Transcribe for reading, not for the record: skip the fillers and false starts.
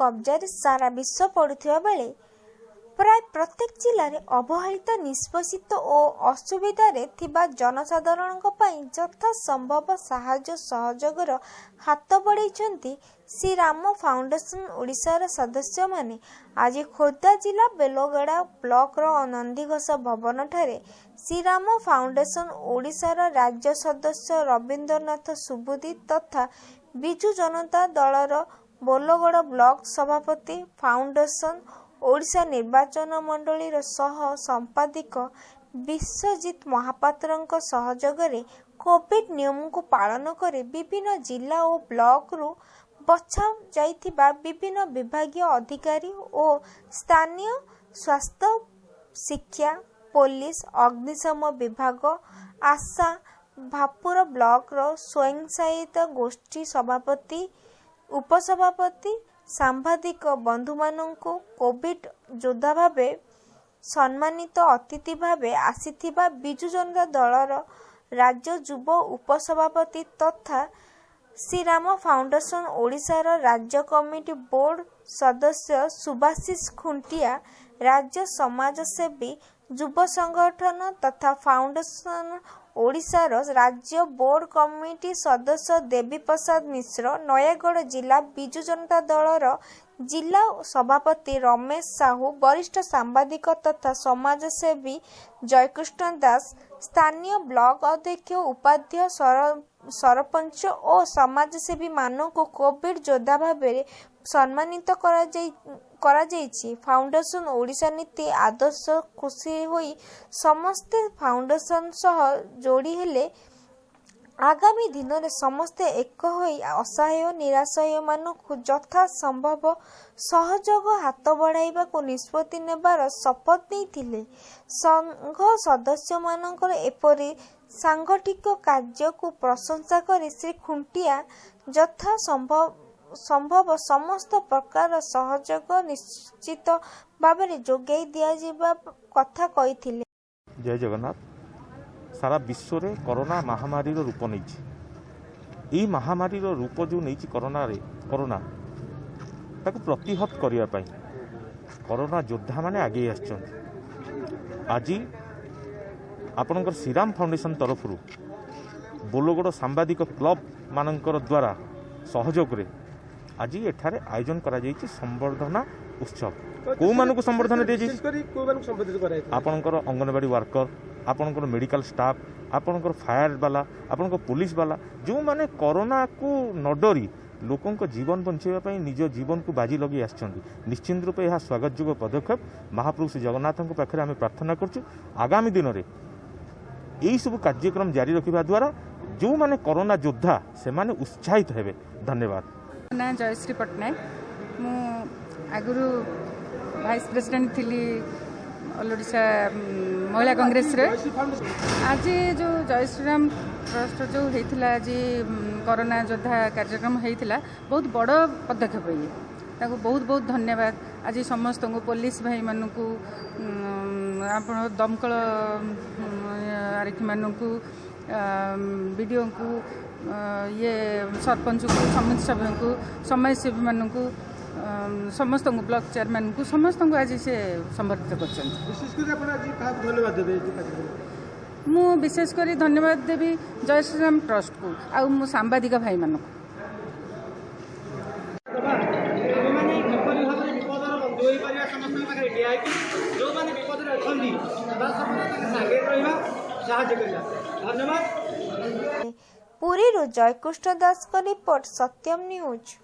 कब्जारे सारा विश्व पड़ुथिबा बेले प्राय प्रत्येक जिले में अवहेलित निष्पेषित और असुविधारे थिबा जनसाधारणक पई यथा संभव साहाय्य सहयोगर हाथ बढ़ाइछन्ति श्री राम फाउंडेशन ओडिशार सदस्य माने। आज खोर्धा जिला बेलगड़ा ब्लॉक नंदीघोष भवन ठारे श्री राम फाउंडेशन ओडिशार राज्य सदस्य रविन्द्रनाथ सुबुदी तथा बिजु जनता दलर बेलगड़ा ब्लॉक सभापति फाउंडेशन ओडिशा निर्वाचन मंडली सह संपादिक विश्वजीत महापात्रଙ୍କ सहयोगरे कोविड नियम को पालन करे विभिन्न जिला और ब्लॉक रु बछा जाइथिबा विभिन्न विभागीय अधिकारी और स्थानीय स्वास्थ्य शिक्षा पुलिस अग्निशम विभाग आशा भापुर ब्लॉक रो स्वयं सहायता गोष्ठी सभापति उपसभापति सांबादिक बंधु माननको कोविड योद्धा भावे सम्मानित अतिथि भावे आसीथिबा बिजु जनता दलर राज्य युव उपसभापति तथा श्रीराम फाउंडेशन ओडिशार राज्य कमिटी बोर्ड सदस्य सुभाषिष खुंटिया राज्य समाजसेवी युव संगठन तथा फाउंडेशन ओडिशार राज्य बोर्ड कमिटी सदस्य देवी प्रसाद मिश्र नयागढ़ जिला बिजु जनता दलर जिला सभापति रमेश साहू वरिष्ठ सांबादिक तथा समाजसेवी जयकृष्ण दास स्थानीय ब्लॉक अध्यक्ष उपाध्यक्ष सरपंच और समाजसेवी मानक कोविड योद्धा भाव सम्मानित करा जाइछि। फाउंडेशन ओडिशा नीति आदर्श खुशी होई समस्ते फाउंडेशन सह जोड़ी हेले आगामी दिन में समस्ते एक होई असहाय निराशय मानक यथा संभव सहयोग हाथ बढ़ाइबा को निष्पत्ति नेबार शपथ नहीं संघ सदस्य मानकर एपरी सांगठिक कार्य को प्रशंसा कर श्री खुंटिया यथा संभव समस्त प्रकार सहयोग निश्चित भाव जोगाई दिया कथा कहिथिले। जय जगन्नाथ। सारा विश्व रे कोरोना महामारी रूप नहीं महामारी रूप जो नहीं कोरोना ताकू प्रतिहत करने कोरोना योद्धा माने आगे आज आपणकर श्रीराम फाउंडेशन तरफ बोलगड़ सांबादिक क्लब मानकर द्वारा सहयोग रे आज एठारे आयोजन करा जायछि संबर्धना उत्सव। को मानको संबर्धना दे आपणकर अंगनवाड़ी वर्कर आपणकर मेडिकल स्टाफ आपणकर फायर वाला आपणकर पुलिस वाला जो माने कोरोना को न डरी लोकों को जीवन बंचाइबा निज जीवन को बाजी लगे आछंती निश्चिंत रूपे यह स्वागत योग्य पदक्षेप महाप्रभु श्री जगन्नाथ पाखे आम प्रार्थना करछु आगामी दिन में यही सब कार्यक्रम जारी रखा द्वारा जो माने कोरोना योद्धा से माने उत्साहित हेबे। धन्यवाद। ना जयश्री पट्टनायक मु आगुरु वाइस प्रेसिडेंट थी ऑल ओडिशा महिला कांग्रेस रे। आज जो जय श्रीराम ट्रस्ट जो होता आज कोरोना योद्धा कार्यक्रम होता बहुत बड़ पदक्षेप ये ताको बहुत बहुत धन्यवाद। आज समस्त को पुलिस भाई मानक आप दमकल आरक्षी मानक वीडियो को ये सरपंच को समिति सभ्य को समाजसेवी मानक समस्त ब्लॉक चेयरमैन को समस्त को आज से संबर्धित मु विशेष कर धन्यवाद देवी जय श्रीराम ट्रस्ट को आ मु सांबादिक भाई मानक पुरी जयकृष्ण दास का रिपोर्ट सत्यम न्यूज।